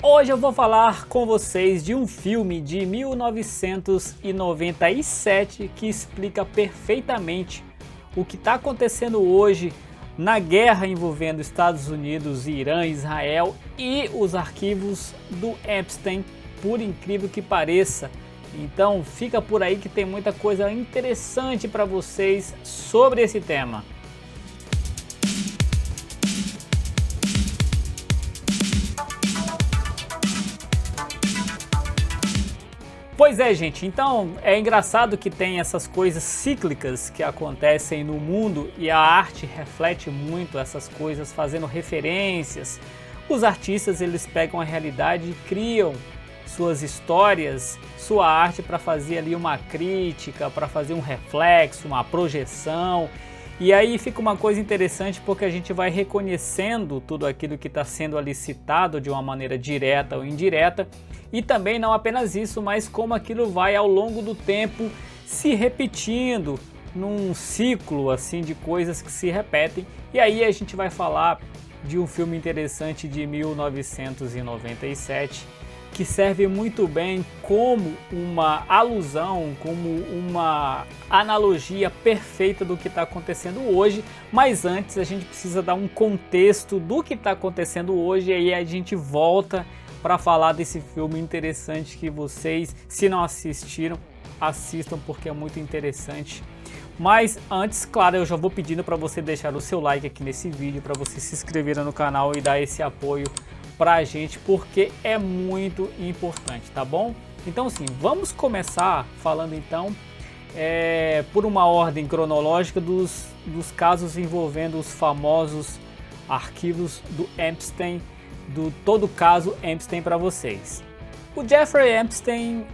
Hoje eu vou falar com vocês de um filme de 1997 que explica perfeitamente o que está acontecendo hoje na guerra envolvendo Estados Unidos, Irã, Israel e os arquivos do Epstein, por incrível que pareça. Então fica por aí que tem muita coisa interessante para vocês sobre esse tema. Pois é, gente, então é engraçado que tem essas coisas cíclicas que acontecem no mundo e a arte reflete muito essas coisas, fazendo referências. Os artistas, eles pegam a realidade e criam suas histórias, sua arte para fazer ali uma crítica, para fazer um reflexo, uma projeção. E aí fica uma coisa interessante porque a gente vai reconhecendo tudo aquilo que está sendo ali citado de uma maneira direta ou indireta. E também não apenas isso, mas como aquilo vai ao longo do tempo se repetindo num ciclo assim de coisas que se repetem. E aí a gente vai falar de um filme interessante de 1997 que serve muito bem como uma alusão, como uma analogia perfeita do que está acontecendo hoje. Mas antes a gente precisa dar um contexto do que está acontecendo hoje e aí a gente volta para falar desse filme interessante que vocês, se não assistiram, assistam porque é muito interessante. Mas antes, claro, eu já vou pedindo para você deixar o seu like aqui nesse vídeo, para você se inscrever no canal e dar esse apoio pra gente, porque é muito importante, tá bom? Então sim, vamos começar falando então por uma ordem cronológica dos casos envolvendo os famosos arquivos do Epstein, do todo caso Epstein para vocês. O Jeffrey Epstein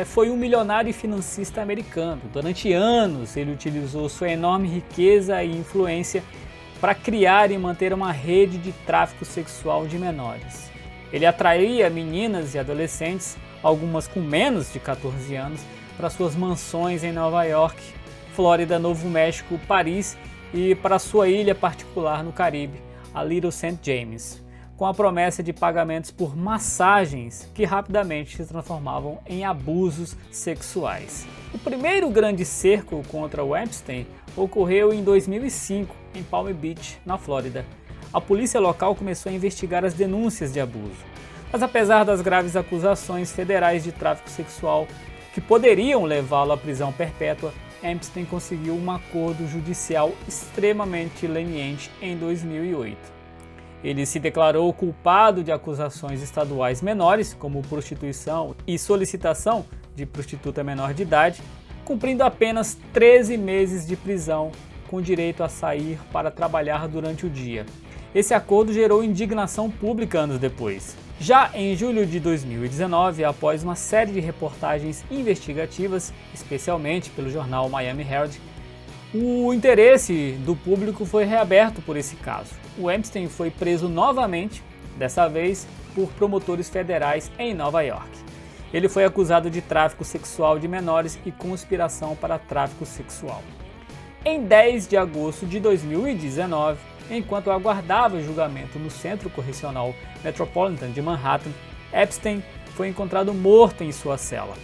foi um milionário e financista americano. Durante anos ele utilizou sua enorme riqueza e influência para criar e manter uma rede de tráfico sexual de menores. Ele atraía meninas e adolescentes, algumas com menos de 14 anos, para suas mansões em Nova York, Flórida, Novo México, Paris e para sua ilha particular no Caribe, a Little St. James, com a promessa de pagamentos por massagens que rapidamente se transformavam em abusos sexuais. O primeiro grande cerco contra o Epstein ocorreu em 2005, em Palm Beach, na Flórida. A polícia local começou a investigar as denúncias de abuso. Mas apesar das graves acusações federais de tráfico sexual que poderiam levá-lo à prisão perpétua, Epstein conseguiu um acordo judicial extremamente leniente em 2008. Ele se declarou culpado de acusações estaduais menores, como prostituição e solicitação de prostituta menor de idade, cumprindo apenas 13 meses de prisão, com direito a sair para trabalhar durante o dia. Esse acordo gerou indignação pública anos depois. Já em julho de 2019, após uma série de reportagens investigativas, especialmente pelo jornal Miami Herald, o interesse do público foi reaberto por esse caso. O Epstein foi preso novamente, dessa vez por promotores federais em Nova York. Ele foi acusado de tráfico sexual de menores e conspiração para tráfico sexual. Em 10 de agosto de 2019, enquanto aguardava julgamento no Centro Correcional Metropolitan de Manhattan, Epstein foi encontrado morto em sua cela.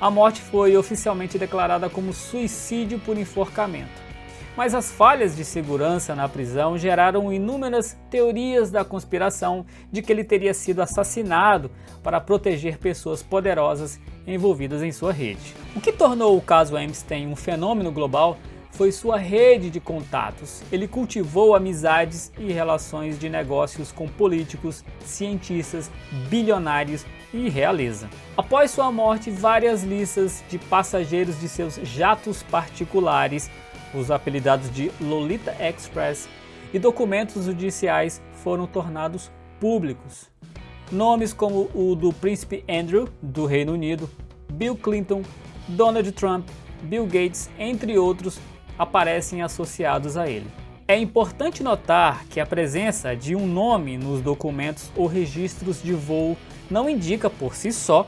A morte foi oficialmente declarada como suicídio por enforcamento. Mas as falhas de segurança na prisão geraram inúmeras teorias da conspiração de que ele teria sido assassinado para proteger pessoas poderosas envolvidas em sua rede. O que tornou o caso Epstein um fenômeno global foi sua rede de contatos. Ele cultivou amizades e relações de negócios com políticos, cientistas, bilionários e realeza. Após sua morte, várias listas de passageiros de seus jatos particulares, os apelidados de Lolita Express, e documentos judiciais foram tornados públicos. Nomes como o do Príncipe Andrew, do Reino Unido, Bill Clinton, Donald Trump, Bill Gates, entre outros, aparecem associados a ele. É importante notar que a presença de um nome nos documentos ou registros de voo não indica por si só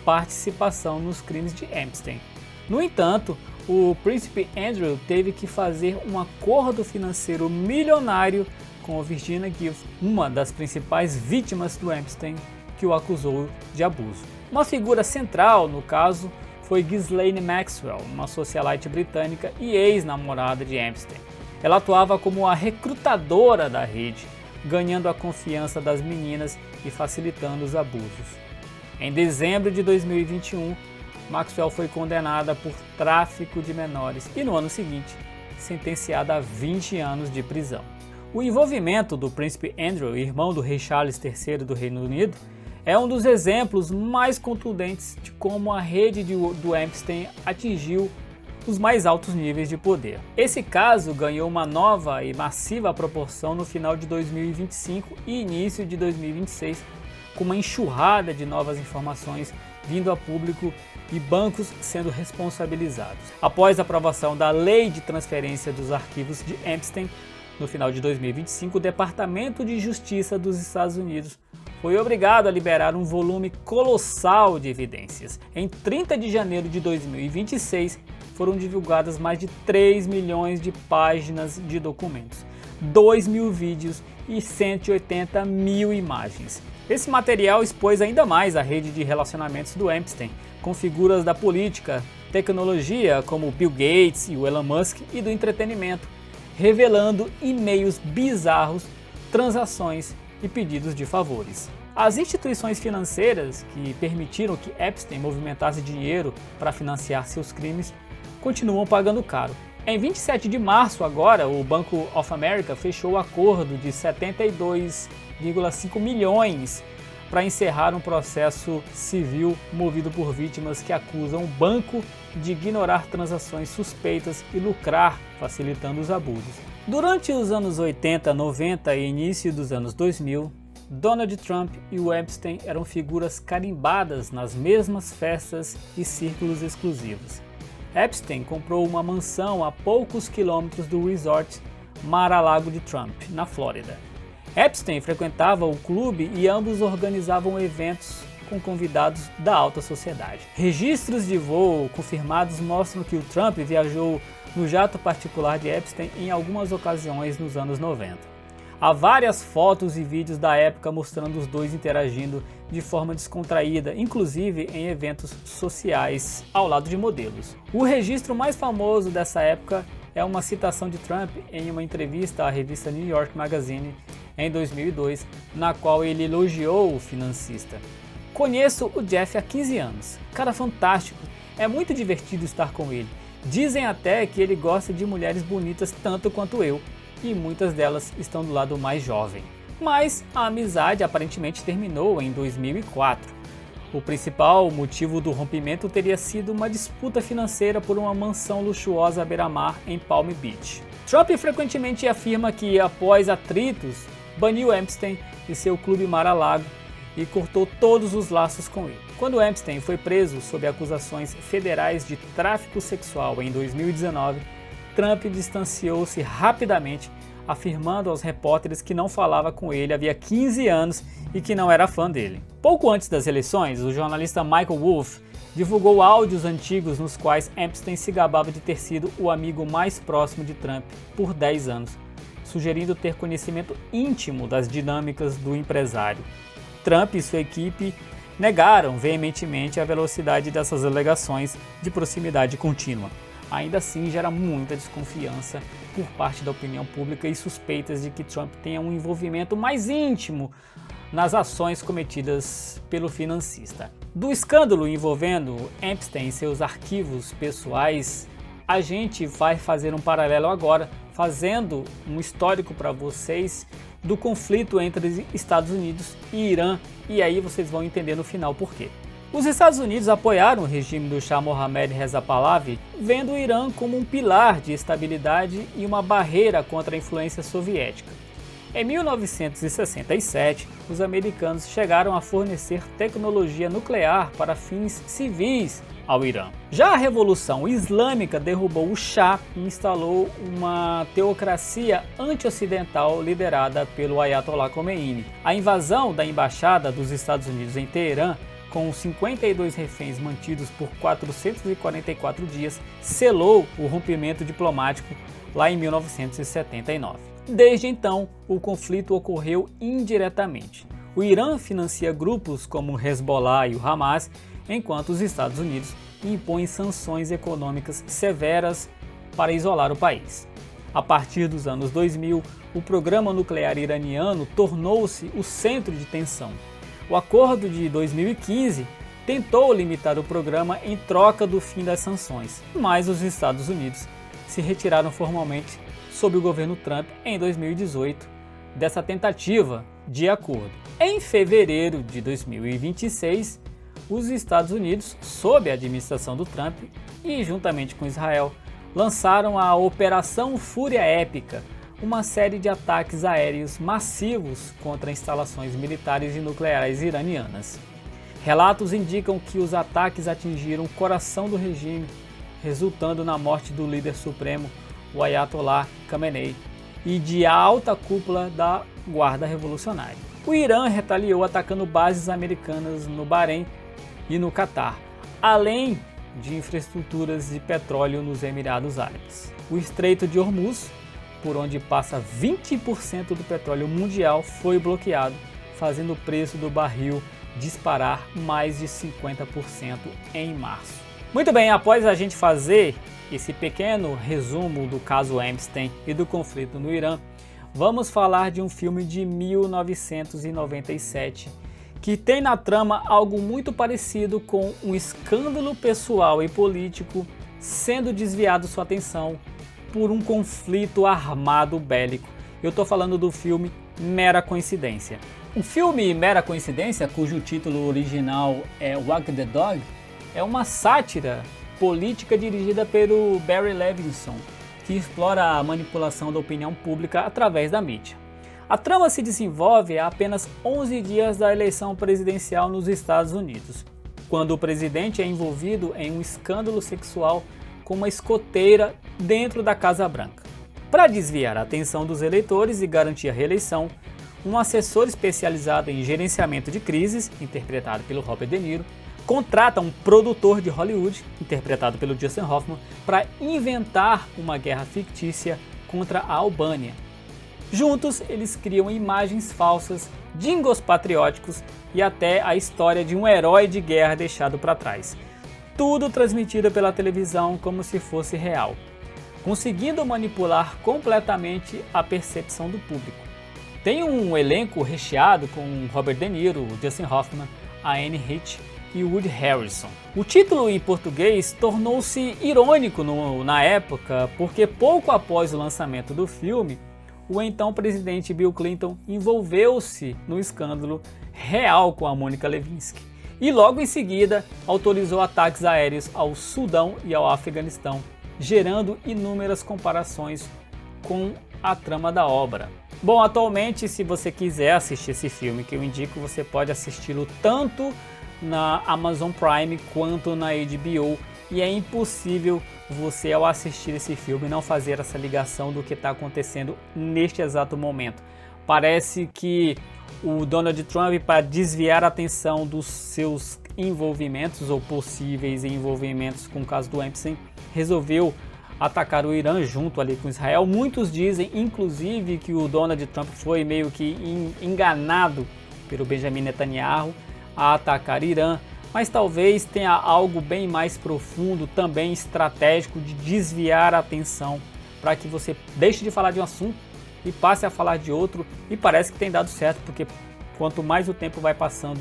participação nos crimes de Epstein. No entanto, o príncipe Andrew teve que fazer um acordo financeiro milionário com a Virginia Gibbs, uma das principais vítimas do Epstein, que o acusou de abuso. Uma figura central no caso foi Ghislaine Maxwell, uma socialite britânica e ex-namorada de Epstein. Ela atuava como a recrutadora da rede, ganhando a confiança das meninas e facilitando os abusos. Em dezembro de 2021, Maxwell foi condenada por tráfico de menores e no ano seguinte, sentenciada a 20 anos de prisão. O envolvimento do príncipe Andrew, irmão do rei Charles III do Reino Unido, é um dos exemplos mais contundentes de como a rede do Epstein atingiu os mais altos níveis de poder. Esse caso ganhou uma nova e massiva proporção no final de 2025 e início de 2026, com uma enxurrada de novas informações vindo a público e bancos sendo responsabilizados. Após a aprovação da Lei de Transferência dos Arquivos de Epstein, no final de 2025, o Departamento de Justiça dos Estados Unidos foi obrigado a liberar um volume colossal de evidências. Em 30 de janeiro de 2026, foram divulgadas mais de 3 milhões de páginas de documentos, 2 mil vídeos e 180 mil imagens. Esse material expôs ainda mais a rede de relacionamentos do Epstein, com figuras da política, tecnologia como Bill Gates e o Elon Musk e do entretenimento, revelando e-mails bizarros, transações e pedidos de favores. As instituições financeiras que permitiram que Epstein movimentasse dinheiro para financiar seus crimes continuam pagando caro. Em 27 de março agora, o Bank of America fechou o acordo de 72,5 milhões para encerrar um processo civil movido por vítimas que acusam o banco de ignorar transações suspeitas e lucrar, facilitando os abusos. Durante os anos 80, 90 e início dos anos 2000, Donald Trump e o Epstein eram figuras carimbadas nas mesmas festas e círculos exclusivos. Epstein comprou uma mansão a poucos quilômetros do resort Mar-a-Lago de Trump, na Flórida. Epstein frequentava o clube e ambos organizavam eventos com convidados da alta sociedade. Registros de voo confirmados mostram que o Trump viajou no jato particular de Epstein em algumas ocasiões nos anos 90. Há várias fotos e vídeos da época mostrando os dois interagindo de forma descontraída, inclusive em eventos sociais ao lado de modelos. O registro mais famoso dessa época é uma citação de Trump em uma entrevista à revista New York Magazine em 2002, na qual ele elogiou o financista. Conheço o Jeff há 15 anos, cara fantástico, é muito divertido estar com ele. Dizem até que ele gosta de mulheres bonitas tanto quanto eu, e muitas delas estão do lado mais jovem. Mas a amizade aparentemente terminou em 2004. O principal motivo do rompimento teria sido uma disputa financeira por uma mansão luxuosa à beira-mar em Palm Beach. Trump frequentemente afirma que, após atritos, baniu Epstein de seu clube Mar-a-Lago e cortou todos os laços com ele. Quando Epstein foi preso sob acusações federais de tráfico sexual em 2019, Trump distanciou-se rapidamente, afirmando aos repórteres que não falava com ele havia 15 anos e que não era fã dele. Pouco antes das eleições, o jornalista Michael Wolff divulgou áudios antigos nos quais Epstein se gabava de ter sido o amigo mais próximo de Trump por 10 anos, sugerindo ter conhecimento íntimo das dinâmicas do empresário. Trump e sua equipe negaram veementemente a velocidade dessas alegações de proximidade contínua. Ainda assim, gera muita desconfiança por parte da opinião pública e suspeitas de que Trump tenha um envolvimento mais íntimo nas ações cometidas pelo financista. Do escândalo envolvendo Epstein e seus arquivos pessoais, a gente vai fazer um paralelo agora, fazendo um histórico para vocês do conflito entre Estados Unidos e Irã, e aí vocês vão entender no final por quê. Os Estados Unidos apoiaram o regime do Shah Mohammad Reza Pahlavi, vendo o Irã como um pilar de estabilidade e uma barreira contra a influência soviética. Em 1967, os americanos chegaram a fornecer tecnologia nuclear para fins civis ao Irã. Já a Revolução Islâmica derrubou o Shah e instalou uma teocracia anti-ocidental liderada pelo Ayatollah Khomeini. A invasão da embaixada dos Estados Unidos em Teherã, com 52 reféns mantidos por 444 dias, selou o rompimento diplomático lá em 1979. Desde então, o conflito ocorreu indiretamente. O Irã financia grupos como o Hezbollah e o Hamas, enquanto os Estados Unidos impõem sanções econômicas severas para isolar o país. A partir dos anos 2000, o programa nuclear iraniano tornou-se o centro de tensão. O acordo de 2015 tentou limitar o programa em troca do fim das sanções, mas os Estados Unidos se retiraram formalmente sob o governo Trump em 2018 dessa tentativa de acordo. Em fevereiro de 2026, os Estados Unidos, sob a administração do Trump e juntamente com Israel, lançaram a Operação Fúria Épica, uma série de ataques aéreos massivos contra instalações militares e nucleares iranianas. Relatos indicam que os ataques atingiram o coração do regime, resultando na morte do líder supremo, o Ayatollah Khamenei, e de alta cúpula da Guarda Revolucionária. O Irã retaliou atacando bases americanas no Bahrein e no Catar, além de infraestruturas de petróleo nos Emirados Árabes. O Estreito de Hormuz, por onde passa 20% do petróleo mundial, foi bloqueado, fazendo o preço do barril disparar mais de 50% em março. Muito bem, após a gente fazer esse pequeno resumo do caso Epstein e do conflito no Irã, vamos falar de um filme de 1997 que tem na trama algo muito parecido com um escândalo pessoal e político sendo desviado sua atenção por um conflito armado bélico. Eu estou falando do filme Mera Coincidência. O filme Mera Coincidência, cujo título original é Wag the Dog, é uma sátira política dirigida pelo Barry Levinson, que explora a manipulação da opinião pública através da mídia. A trama se desenvolve a apenas 11 dias da eleição presidencial nos Estados Unidos, quando o presidente é envolvido em um escândalo sexual com uma escoteira dentro da Casa Branca. Para desviar a atenção dos eleitores e garantir a reeleição, um assessor especializado em gerenciamento de crises, interpretado pelo Robert De Niro, contrata um produtor de Hollywood, interpretado pelo Dustin Hoffman, para inventar uma guerra fictícia contra a Albânia. Juntos, eles criam imagens falsas, jingles patrióticos e até a história de um herói de guerra deixado para trás. Tudo transmitido pela televisão como se fosse real, conseguindo manipular completamente a percepção do público. Tem um elenco recheado com Robert De Niro, Dustin Hoffman, a Anne Heche e Woody Harrelson. O título em português tornou-se irônico na época, porque pouco após o lançamento do filme, o então presidente Bill Clinton envolveu-se no escândalo real com a Monica Lewinsky e logo em seguida autorizou ataques aéreos ao Sudão e ao Afeganistão, gerando inúmeras comparações com a trama da obra. Bom, atualmente, se você quiser assistir esse filme que eu indico, você pode assisti-lo tanto na Amazon Prime quanto na HBO, e é impossível você, ao assistir esse filme, não fazer essa ligação do que está acontecendo neste exato momento. Parece que o Donald Trump, para desviar a atenção dos seus envolvimentos ou possíveis envolvimentos com o caso do Epstein, resolveu atacar o Irã junto ali com Israel. Muitos dizem, inclusive, que o Donald Trump foi meio que enganado pelo Benjamin Netanyahu a atacar o Irã, mas talvez tenha algo bem mais profundo, também estratégico, de desviar a atenção para que você deixe de falar de um assunto e passe a falar de outro, e parece que tem dado certo, porque quanto mais o tempo vai passando,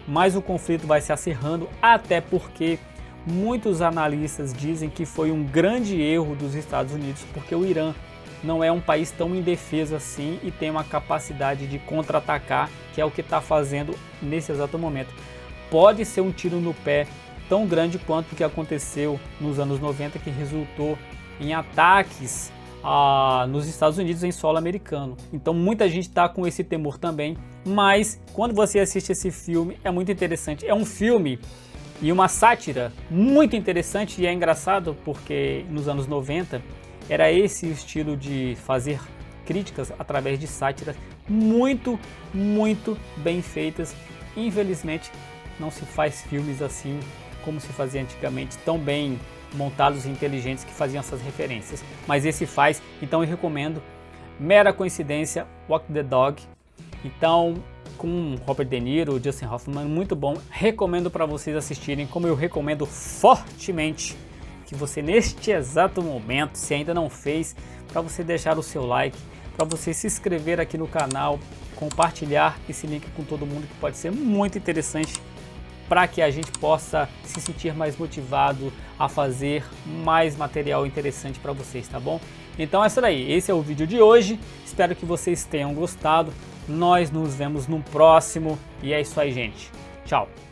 mais o conflito vai se acirrando, até porque muitos analistas dizem que foi um grande erro dos Estados Unidos, porque o Irã não é um país tão indefeso assim e tem uma capacidade de contra-atacar, que é o que está fazendo nesse exato momento. Pode ser um tiro no pé tão grande quanto o que aconteceu nos anos 90, que resultou em ataques nos Estados Unidos em solo americano. Então muita gente está com esse temor também, mas quando você assiste esse filme é muito interessante. É um filme e uma sátira muito interessante, e é engraçado porque nos anos 90 era esse o estilo de fazer críticas através de sátiras muito bem feitas. Infelizmente não se faz filmes assim como se fazia antigamente, tão bem montados e inteligentes que faziam essas referências, mas esse faz. Então eu recomendo Mera Coincidência, Walk the Dog. Então com Robert De Niro, Justin Hoffman, muito bom. Recomendo para vocês assistirem, como eu recomendo fortemente que você neste exato momento, se ainda não fez, para você deixar o seu like, para você se inscrever aqui no canal, compartilhar esse link com todo mundo, que pode ser muito interessante para que a gente possa se sentir mais motivado a fazer mais material interessante para vocês, tá bom? Então é isso daí, esse é o vídeo de hoje, espero que vocês tenham gostado, nós nos vemos no próximo e é isso aí, gente, tchau!